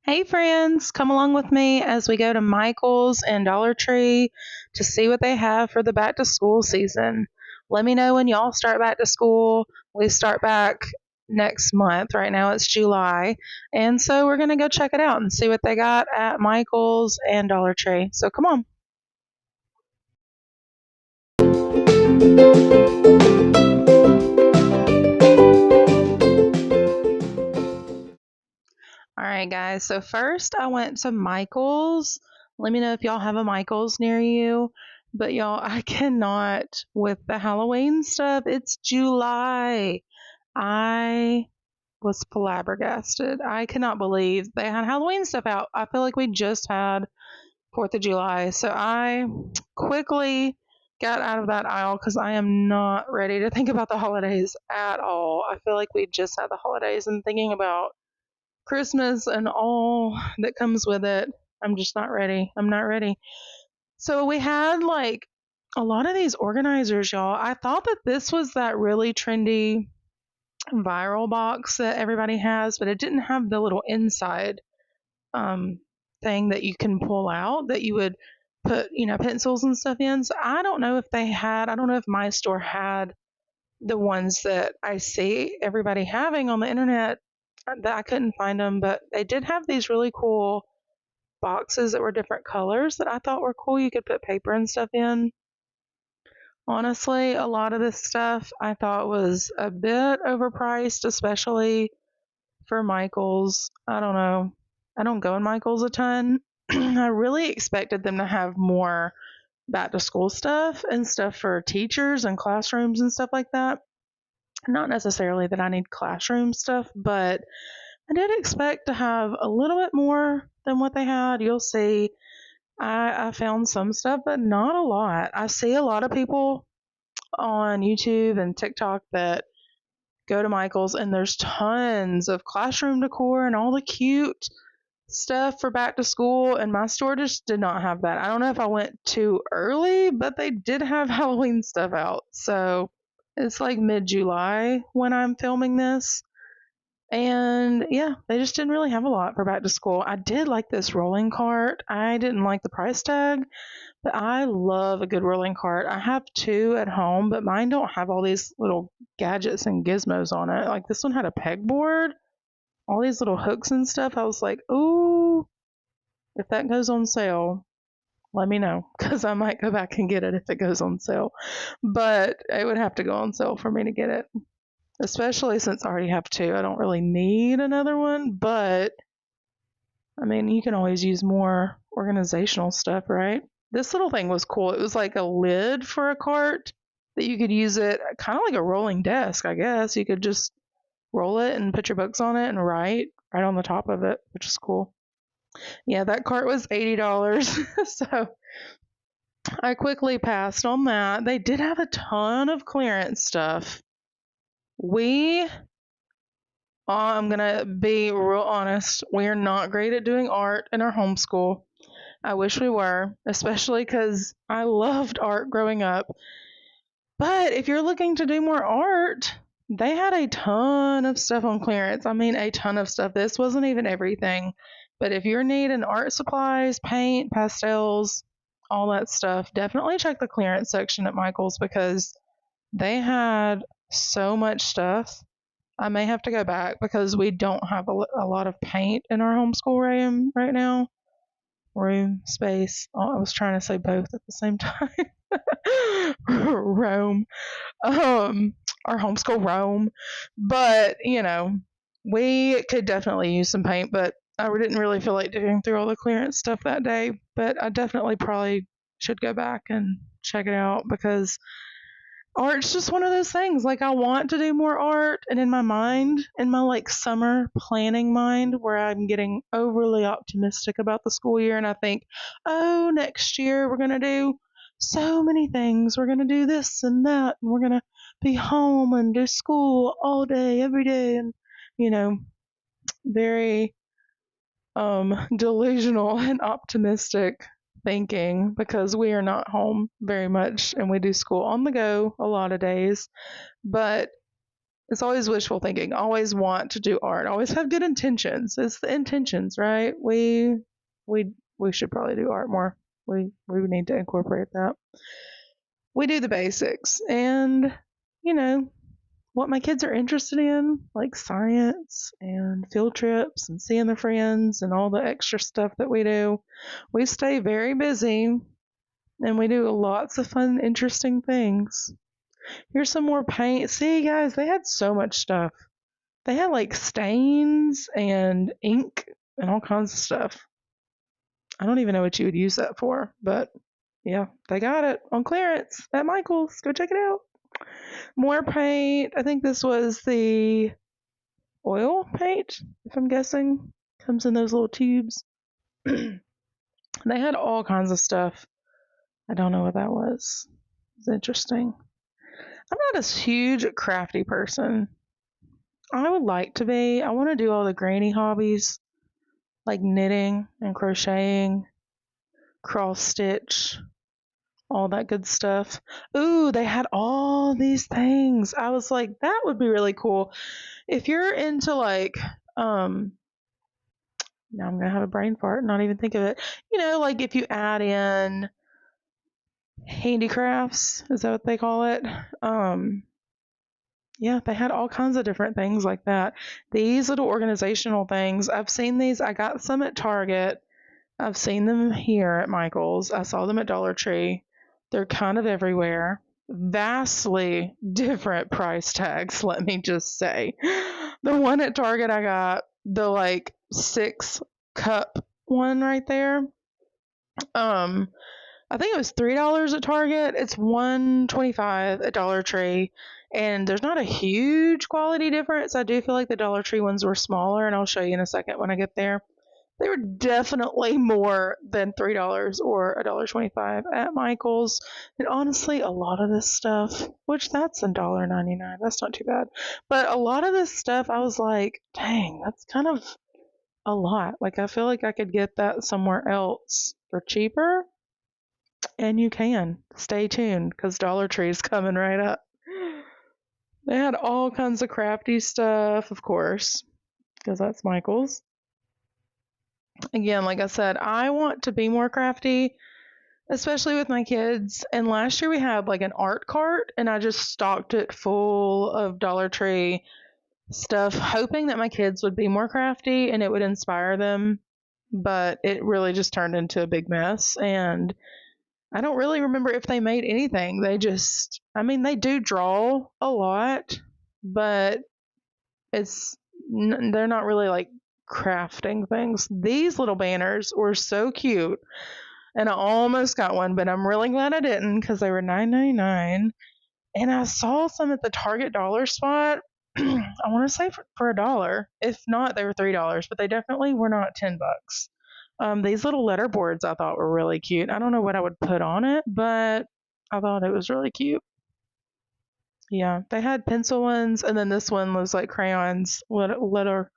Hey friends, come along with me as we go to Michael's and Dollar Tree to see what they have for the back to school season. Let me know when y'all start back to school. We start back next month. Right now it's July. And so we're going to go check it out and see what they got at Michael's and Dollar Tree. So come on. All right, guys. So first I went to Michael's. Let me know if y'all have a Michael's near you. But y'all, I cannot with the Halloween stuff. It's July. I was flabbergasted. I cannot believe they had Halloween stuff out. I feel like we just had 4th of July. So I quickly got out of that aisle because I am not ready to think about the holidays at all. I feel like we just had the holidays and thinking about Christmas and all that comes with it. I'm just not ready. I'm not ready. So we had like a lot of these organizers, y'all. I thought that this was that really trendy viral box that everybody has, but it didn't have the little inside um, thing that you can pull out that you would put, pencils and stuff in. So I don't know if they had, I don't know if my store had the ones that I see everybody having on the internet that I couldn't find them, but they did have these really cool boxes that were different colors that I thought were cool. You could put paper and stuff in. Honestly, a lot of this stuff I thought was a bit overpriced, especially for Michaels. I don't know. I don't go in Michaels a ton. I really expected them to have more back to school stuff and stuff for teachers and classrooms and stuff like that. Not necessarily that I need classroom stuff, but I did expect to have a little bit more than what they had. You'll see. I found some stuff, but not a lot. I see a lot of people on YouTube and TikTok that go to Michael's, and there's tons of classroom decor and all the cute stuff for back to school. And my store just did not have that. I don't know if I went too early, but they did have Halloween stuff out. So it's like mid July when I'm filming this. And yeah, they just didn't really have a lot for back to school. I did like this rolling cart. I didn't like the price tag, but I love a good rolling cart. I have two at home, but mine don't have all these little gadgets and gizmos on it. Like this one had a pegboard, all these little hooks and stuff. I was like, ooh, if that goes on sale, let me know because I might go back and get it if it goes on sale. But it would have to go on sale for me to get it, especially since I already have two. I don't really need another one, but I mean, you can always use more organizational stuff, right? This little thing was cool. It was like a lid for a cart that you could use it kind of like a rolling desk, I guess. You could just roll it and put your books on it and write right on the top of it, which is cool. Yeah, that cart was $80. So I quickly passed on that. They did have a ton of clearance stuff. I'm going to be real honest, we're not great at doing art in our homeschool. I wish we were, especially because I loved art growing up. But if you're looking to do more art, they had a ton of stuff on clearance. I mean, a ton of stuff. This wasn't even everything. But if you're needing art supplies, paint, pastels, all that stuff, definitely check the clearance section at Michael's because they had so much stuff. I may have to go back because we don't have a lot of paint in our homeschool room right now. Room, space. Oh, I was trying to say both at the same time. Rome. Our homeschool Rome. But, we could definitely use some paint, but I didn't really feel like digging through all the clearance stuff that day. But I definitely probably should go back and check it out because art's just one of those things. Like I want to do more art, and in my mind, in my like summer planning mind, where I'm getting overly optimistic about the school year, and I think, oh, next year we're gonna do so many things. We're gonna do this and that, and we're gonna be home and do school all day, every day, and you know, very delusional and optimistic thinking because we are not home very much and we do school on the go a lot of days. But It's always wishful thinking. Always want to do art. Always have good intentions. It's the intentions, right? We should probably do art more. We need to incorporate that. We do the basics, and you know what my kids are interested in, like science and field trips and seeing their friends and all the extra stuff that we do. We stay very busy, and we do lots of fun, interesting things. Here's some more paint. See, guys, they had so much stuff. They had like stains and ink and all kinds of stuff. I don't even know what you would use that for, but yeah, they got it on clearance at Michael's. Go check it out. More paint. I think this was the oil paint, if I'm guessing. Comes in those little tubes. They had all kinds of stuff. I don't know what that was. It's interesting. I'm not a huge crafty person. I would like to be. I want to do all the granny hobbies like knitting and crocheting, cross stitch, all that good stuff. Ooh, they had all these things. I was like, that would be really cool. If you're into like, now I'm gonna have a brain fart and not even think of it. Like if you add in handicrafts, is that what they call it? Yeah, they had all kinds of different things like that. These little organizational things, I've seen these. I got some at Target. I've seen them here at Michael's. I saw them at Dollar Tree. They're kind of everywhere. Vastly different price tags, let me just say. The one at Target I got, the like 6-cup one right there. I think it was $3 at Target. It's $1.25 at Dollar Tree. And there's not a huge quality difference. I do feel like the Dollar Tree ones were smaller, and I'll show you in a second when I get there. They were definitely more than $3 or $1.25 at Michael's. And honestly, a lot of this stuff, which that's $1.99, that's not too bad. But a lot of this stuff, I was like, dang, that's kind of a lot. Like, I feel like I could get that somewhere else for cheaper. And you can. Stay tuned, because Dollar Tree is coming right up. They had all kinds of crafty stuff, of course, because that's Michael's. Again, like I said, I want to be more crafty, especially with my kids. And last year we had like an art cart, and I just stocked it full of Dollar Tree stuff, hoping that my kids would be more crafty and it would inspire them. But it really just turned into a big mess. And I don't really remember if they made anything. They do draw a lot, but they're not really like crafting things. These little banners were so cute, and I almost got one, but I'm really glad I didn't, because they were $9.99. And I saw some at the Target dollar spot. I want to say for $1. If not, they were $3, but they definitely were not $10. These little letter boards I thought were really cute. I don't know what I would put on it, but I thought it was really cute. Yeah, they had pencil ones, and then this one was like crayons, little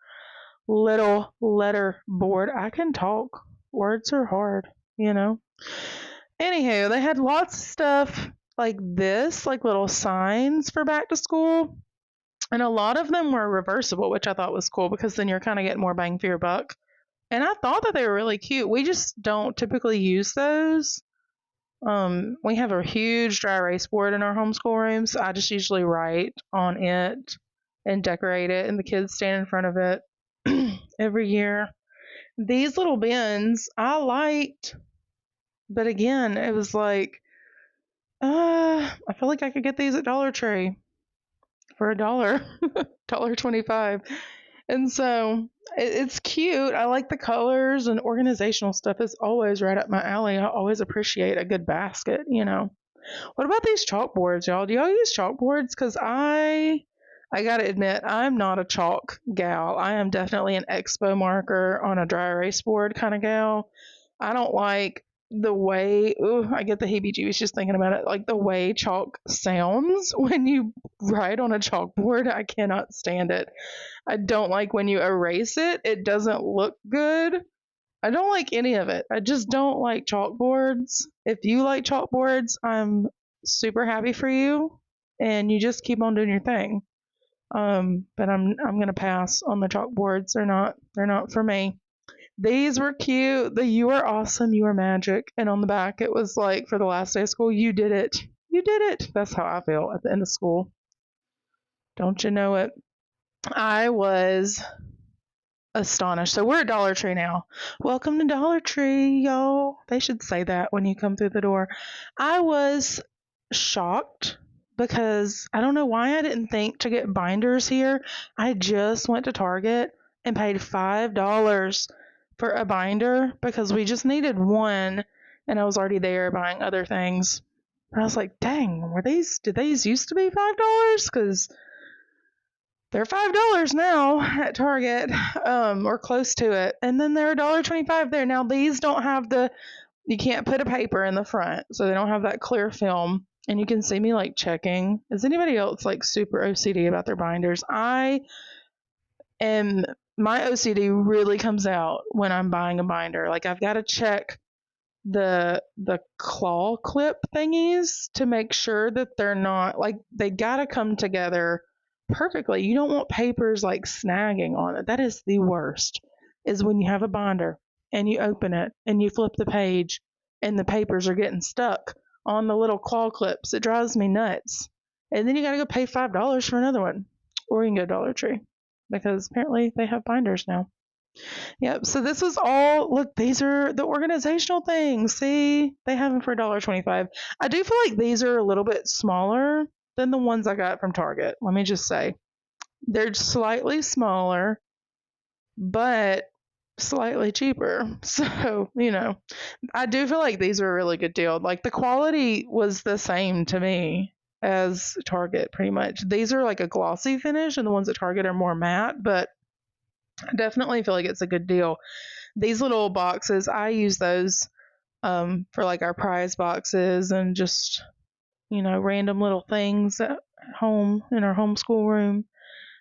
letter board. I can talk. Words are hard, you know. Anywho, they had lots of stuff like this, like little signs for back to school. And a lot of them were reversible, which I thought was cool, because then you're kind of getting more bang for your buck. And I thought that they were really cute. We just don't typically use those. We have a huge dry erase board in our homeschool room, so I just usually write on it and decorate it, and the kids stand in front of it every year. These little bins I liked, but again, it was like, I feel like I could get these at Dollar Tree for $1, $1.25. And so it's cute. I like the colors, and organizational stuff is always right up my alley. I always appreciate a good basket, you know. What about these chalkboards, y'all? Do y'all use chalkboards? Because I gotta admit, I'm not a chalk gal. I am definitely an expo marker on a dry erase board kind of gal. I don't like the way, I get the heebie-jeebies just thinking about it, like the way chalk sounds when you write on a chalkboard. I cannot stand it. I don't like when you erase it. It doesn't look good. I don't like any of it. I just don't like chalkboards. If you like chalkboards, I'm super happy for you, and you just keep on doing your thing. But I'm gonna pass on the chalkboards. They're not for me. These were cute. The "You are awesome, you are magic," and on the back it was like, for the last day of school, you did it. You did it. That's how I feel at the end of school. Don't you know it? I was astonished. So we're at Dollar Tree now. Welcome to Dollar Tree, y'all. They should say that when you come through the door. I was shocked because I don't know why I didn't think to get binders here. I just went to Target and paid $5 for a binder because we just needed one and I was already there buying other things. And I was like, dang, did these used to be $5? Because they're $5 now at Target, or close to it. And then they're $1.25 there. Now these don't have you can't put a paper in the front, so they don't have that clear film. And you can see me like checking. Is anybody else like super OCD about their binders? My OCD really comes out when I'm buying a binder. Like I've got to check the claw clip thingies to make sure that they're not like they gotta come together perfectly. You don't want papers like snagging on it. That is the worst. Is when you have a binder and you open it and you flip the page and the papers are getting stuck on the little claw clips. It drives me nuts. And then you gotta go pay $5 for another one. Or you can go Dollar Tree because apparently they have binders now. Yep. So this was all, look, these are the organizational things. See, they have them for $1.25. I do feel like these are a little bit smaller than the ones I got from Target. Let me just say. They're slightly smaller, but slightly cheaper. So, I do feel like these are a really good deal. Like the quality was the same to me as Target pretty much. These are like a glossy finish and the ones at Target are more matte, but I definitely feel like it's a good deal. These little boxes, I use those for like our prize boxes and just, random little things at home in our homeschool room.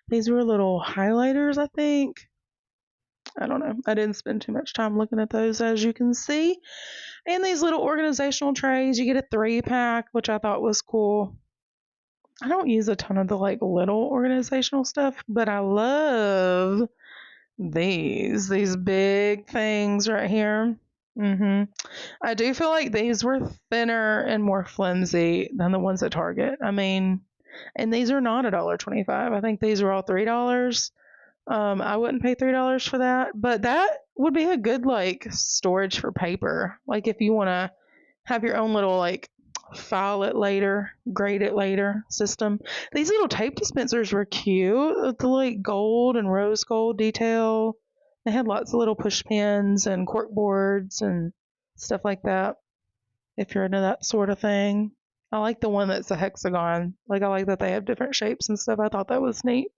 These were little highlighters, I think. I don't know. I didn't spend too much time looking at those, as you can see. And these little organizational trays, you get a 3-pack, which I thought was cool. I don't use a ton of the like little organizational stuff, but I love these big things right here. I do feel like these were thinner and more flimsy than the ones at Target. I mean, and these are not $1.25. I think these are all $3. I wouldn't pay $3 for that, but that would be a good like storage for paper. Like if you want to have your own little like file it later, grade it later system. These little tape dispensers were cute with the like gold and rose gold detail. They had lots of little push pins and cork boards and stuff like that. If you're into that sort of thing. I like the one that's a hexagon. Like I like that they have different shapes and stuff. I thought that was neat.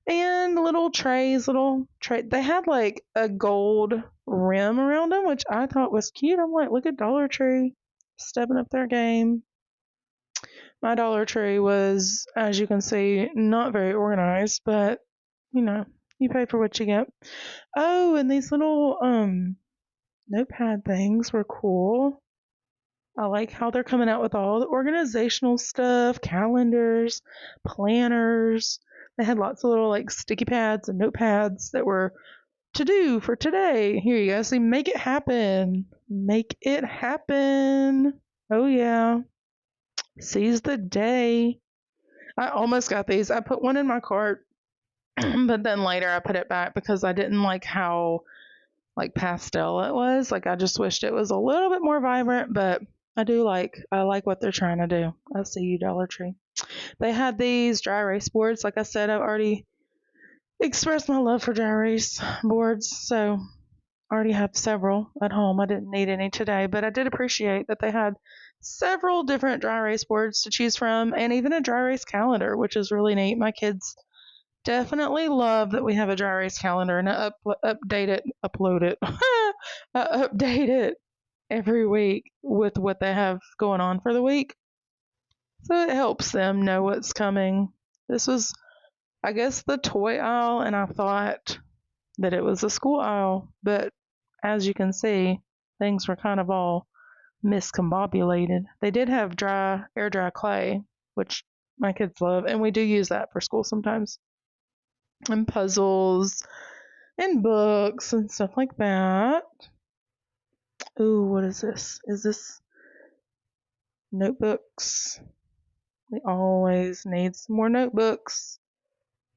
And little trays, they had like a gold rim around them, which I thought was cute. I'm like, look at Dollar Tree stepping up their game. My Dollar Tree was, as you can see, not very organized, but you pay for what you get. Oh, and these little notepad things were cool. I like how they're coming out with all the organizational stuff, calendars, planners. They had lots of little like sticky pads and notepads that were to do for today. Here you go. See, make it happen. Make it happen. Oh, yeah. Seize the day. I almost got these. I put one in my cart, but then later I put it back because I didn't like how like pastel it was. Like I just wished it was a little bit more vibrant, but I like what they're trying to do. I see you, Dollar Tree. They had these dry erase boards. Like I said, I've already expressed my love for dry erase boards, so I already have several at home. I didn't need any today, but I did appreciate that they had several different dry erase boards to choose from and even a dry erase calendar, which is really neat. My kids definitely love that we have a dry erase calendar and I upload it, update it every week with what they have going on for the week. So it helps them know what's coming. This was, I guess, the toy aisle, and I thought that it was a school aisle, but as you can see, things were kind of all miscombobulated. They did have air dry clay, which My kids love, and we do use that for school sometimes, and puzzles and books and stuff like that. Ooh, what is this? Is this notebooks? We always need some more notebooks.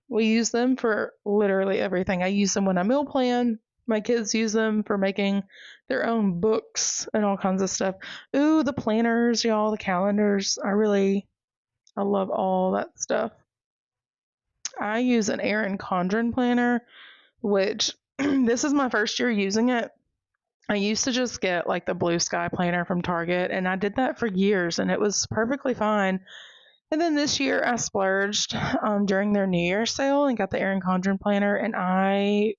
We use them for literally everything. I use them when I meal plan. My kids use them for making their own books and all kinds of stuff. Ooh, the planners, y'all, the calendars. I love all that stuff. I use an Erin Condren planner, which this is my first year using it. I used to just get like the Blue Sky planner from Target, and I did that for years, and it was perfectly fine. And then this year I splurged during their New Year sale and got the Erin Condren planner, and I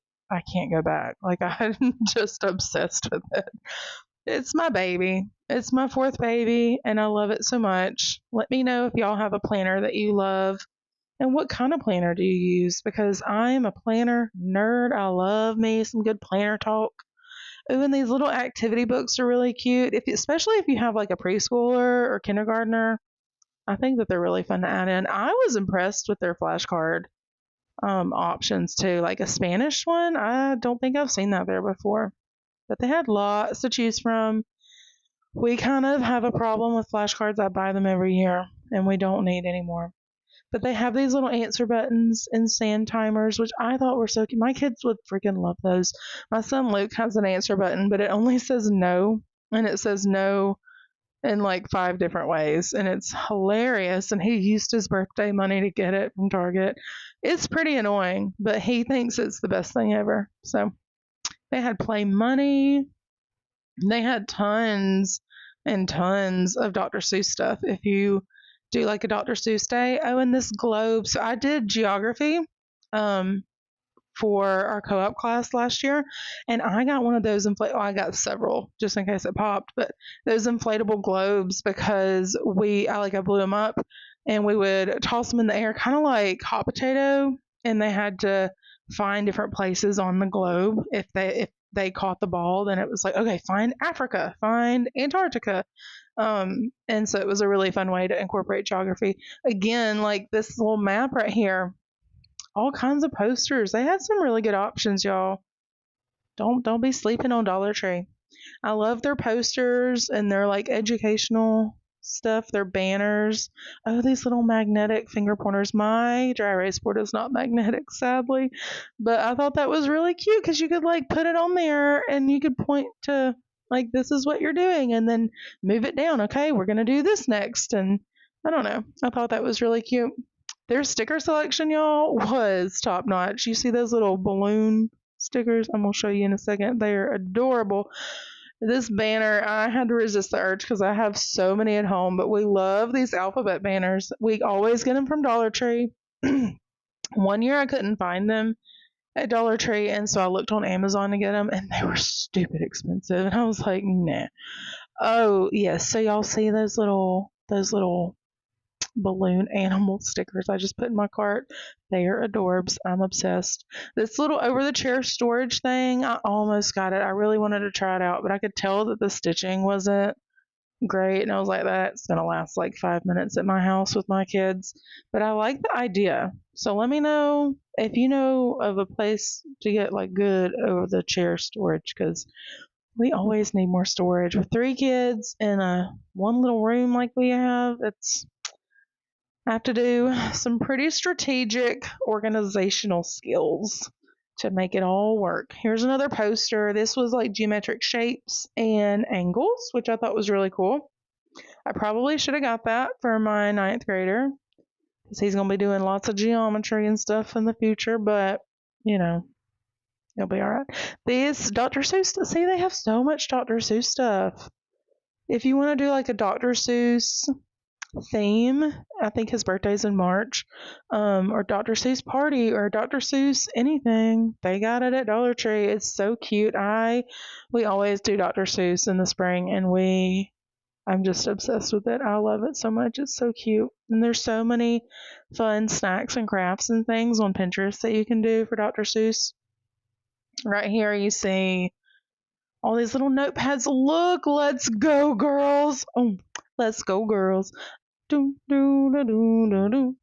can't go back. Like I'm just obsessed with it. It's my baby. It's my fourth baby, and I love it so much. Let me know if y'all have a planner that you love. And what kind of planner do you use? Because I am a planner nerd. I love me some good planner talk. Oh, and these little activity books are really cute. Especially if you have like a preschooler or kindergartner, I think that they're really fun to add in. I was impressed with their flashcard options too, like a Spanish one. I don't think I've seen that there before, but they had lots to choose from. We kind of have a problem with flashcards. I buy them every year, and we don't need any more. But they have these little answer buttons and sand timers, which I thought were so cute. My kids would freaking love those. My son Luke has an answer button, but it only says no, and it says no in like 5 different ways, and it's hilarious. And he used his birthday money to get it from Target. It's pretty annoying, but he thinks it's the best thing ever. So they had Play Money. They had tons and tons of Dr. Seuss stuff. If you do like a Dr. Seuss day, oh, and this globe. So I did geography um, for our co-op class last year, and I got one of those I got several just in case it popped, but those inflatable globes because I blew them up, and we would toss them in the air, kind of like hot potato, and they had to find different places on the globe. If they caught the ball, then it was like, okay, find Africa, find Antarctica. And so it was a really fun way to incorporate geography. Again, like this little map right here, all kinds of posters. They had some really good options, y'all. Don't be sleeping on Dollar Tree. I love their posters and their like educational stuff, their banners. Oh, these little magnetic finger pointers. My dry erase board is not magnetic, sadly, but I thought that was really cute because you could like put it on there and you could point to like this is what you're doing and then move it down. Okay, we're gonna do this next, and I don't know. I thought that was really cute. Their sticker selection, y'all, was top notch. You see those little balloon stickers? I'm gonna show you in a second. They're adorable. This banner, I had to resist the urge because I have so many at home, but we love these alphabet banners. We always get them from Dollar Tree. One year I couldn't find them at Dollar Tree, and so I looked on Amazon to get them, and they were stupid expensive. And I was like, nah. Oh, yes. So y'all see those little balloon animal stickers I just put in my cart? They are adorbs. I'm obsessed. This little over the chair storage thing, I almost got it. I really wanted to try it out, but I could tell that the stitching wasn't great, and I was like, that's gonna last like 5 minutes at my house with my kids. But I like the idea. So let me know if you know of a place to get like good over the chair storage, because we always need more storage. With 3 kids in a one little room like we have, I have to do some pretty strategic organizational skills to make it all work. Here's another poster. This was like geometric shapes and angles, which I thought was really cool. I probably should have got that for my 9th grader because he's going to be doing lots of geometry and stuff in the future, but you know, he'll be all right. These Dr. Seuss, see, they have so much Dr. Seuss stuff. If you want to do like a Dr. Seuss theme, I think his birthday's in March, or Dr. Seuss party or Dr. Seuss anything, they got it at Dollar Tree. It's so cute. We always do Dr. Seuss in the spring, and I'm just obsessed with it. I love it so much. It's so cute. And there's so many fun snacks and crafts and things on Pinterest that you can do for Dr. Seuss. Right here you see all these little notepads. Look, let's go girls. Oh, let's go girls. Doo, doo, doo, doo, doo, doo.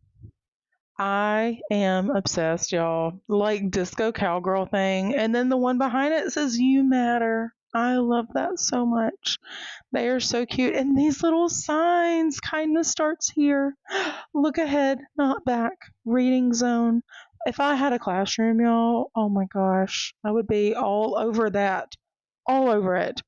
I am obsessed, y'all. Like disco cowgirl thing. And then the one behind it says "You Matter." I love that so much. They are so cute. And these little signs, kindness starts here. Look ahead, not back. Reading zone. If I had a classroom, y'all, oh my gosh, I would be all over that. All over it.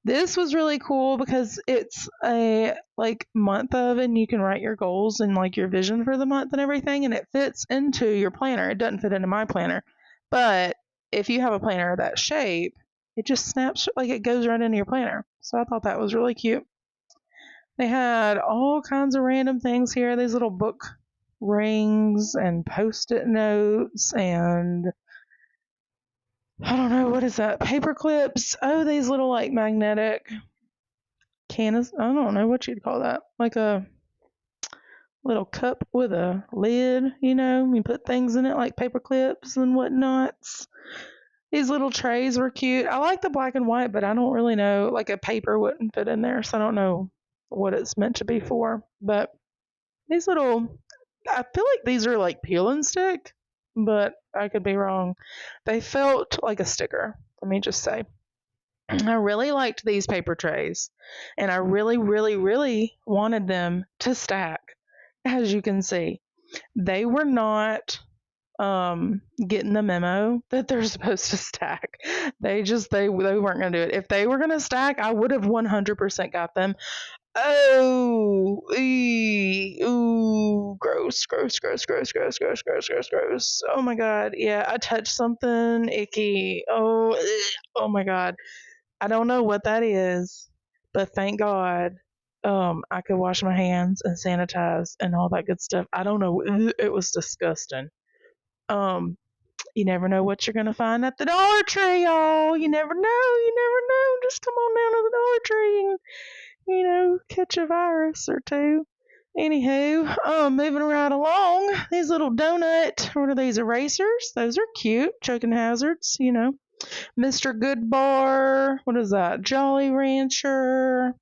This was really cool because it's a like month of, and you can write your goals and like your vision for the month and everything, and it fits into your planner. It doesn't fit into my planner, but if you have a planner of that shape, it just snaps like it goes right into your planner. So I thought that was really cute. They had all kinds of random things here. These little book rings and post-it notes and I don't know what is that, paper clips. Oh, these little like magnetic canis. I don't know what you'd call that. Like a little cup with a lid, you know. You put things in it like paper clips and whatnots. These little trays were cute. I like the black and white, but I don't really know. Like a paper wouldn't fit in there, so I don't know what it's meant to be for. But these little, I feel like these are like peel and stick, but I could be wrong. They felt like a sticker. Let me just say. I really liked these paper trays, and I really, really, really wanted them to stack. As you can see, they were not getting the memo that they're supposed to stack. They weren't going to do it. If they were going to stack, I would have 100% got them. Oh, ooh, gross, gross, gross, gross, gross, gross, gross, gross, gross. Oh my god, yeah, I touched something icky. Oh, oh my god. I don't know what that is, but thank God I could wash my hands and sanitize and all that good stuff. I don't know. It was disgusting. Um, you never know what you're going to find at the Dollar Tree, y'all. You never know. You never know. Just come on down to the Dollar Tree and, catch a virus or two. Anywho, moving right along, these little donut, what are these, erasers? Those are cute. Choking hazards, Mr. Goodbar. What is that? Jolly Rancher.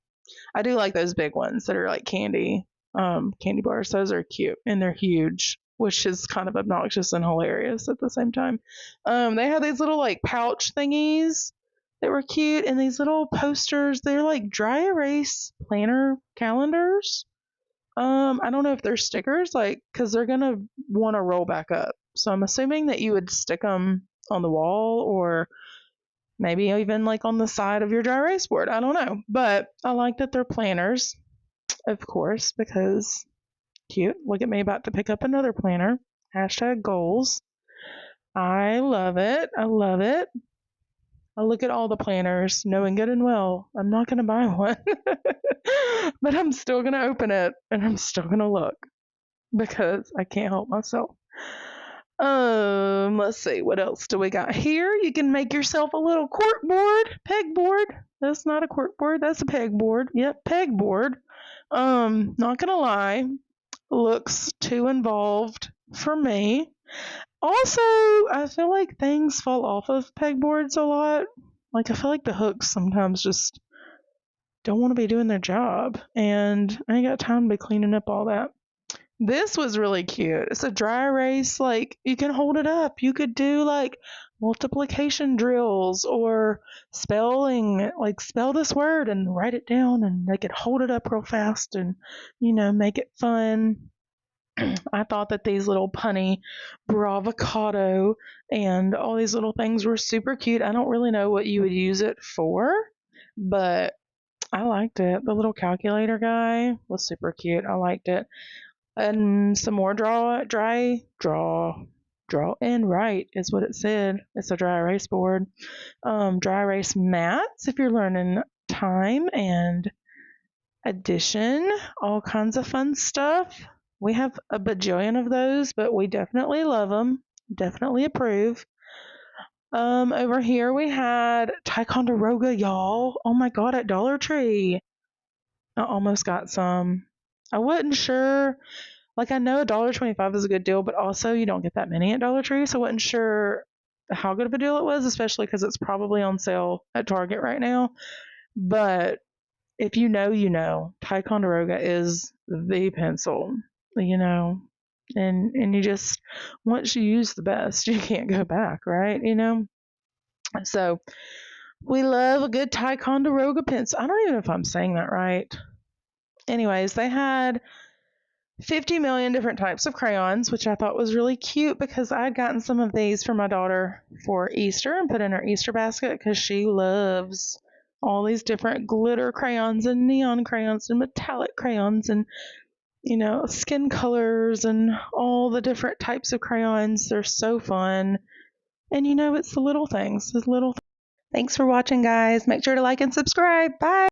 I do like those big ones that are like candy bars. Those are cute and they're huge, which is kind of obnoxious and hilarious at the same time. They have these little like pouch thingies that were cute, and these little posters. They're like dry erase planner calendars. I don't know if they're stickers, like, because they're gonna want to roll back up. So I'm assuming that you would stick them on the wall or maybe even like on the side of your dry erase board. I don't know. But I like that they're planners, of course, because cute. Look at me about to pick up another planner. Hashtag goals. I love it. I love it. I look at all the planners, knowing good and well I'm not going to buy one. But I'm still going to open it and I'm still going to look because I can't help myself. Let's see, what else do we got here? You can make yourself a little pegboard. That's not a corkboard, that's a pegboard. Yep, pegboard. Not gonna lie, looks too involved for me. Also, I feel like things fall off of pegboards a lot. Like, I feel like the hooks sometimes just don't want to be doing their job, and I ain't got time to be cleaning up all that. This was really cute. It's a dry erase, like, you can hold it up. You could do, like, multiplication drills or spelling, like, spell this word and write it down, and they could hold it up real fast and, make it fun. I thought that these little punny bravocado and all these little things were super cute. I don't really know what you would use it for, but I liked it. The little calculator guy was super cute. I liked it. And some more draw and write is what it said. It's a dry erase board. Dry erase mats if you're learning time and addition, all kinds of fun stuff. We have a bajillion of those, but we definitely love them. Definitely approve. Over here we had Ticonderoga, y'all. Oh my god, at Dollar Tree. I almost got some. I wasn't sure. Like, I know $1.25 is a good deal, but also you don't get that many at Dollar Tree, so I wasn't sure how good of a deal it was, especially because it's probably on sale at Target right now. But if you know, you know, Ticonderoga is the pencil, you know, and you just, once you use the best, you can't go back, right? So we love a good Ticonderoga pencil. I don't even know if I'm saying that right. Anyways, they had 50 million different types of crayons, which I thought was really cute because I'd gotten some of these for my daughter for Easter and put in her Easter basket because she loves all these different glitter crayons and neon crayons and metallic crayons and, skin colors and all the different types of crayons. They're so fun. And it's the little things, Thanks for watching, guys. Make sure to like and subscribe. Bye.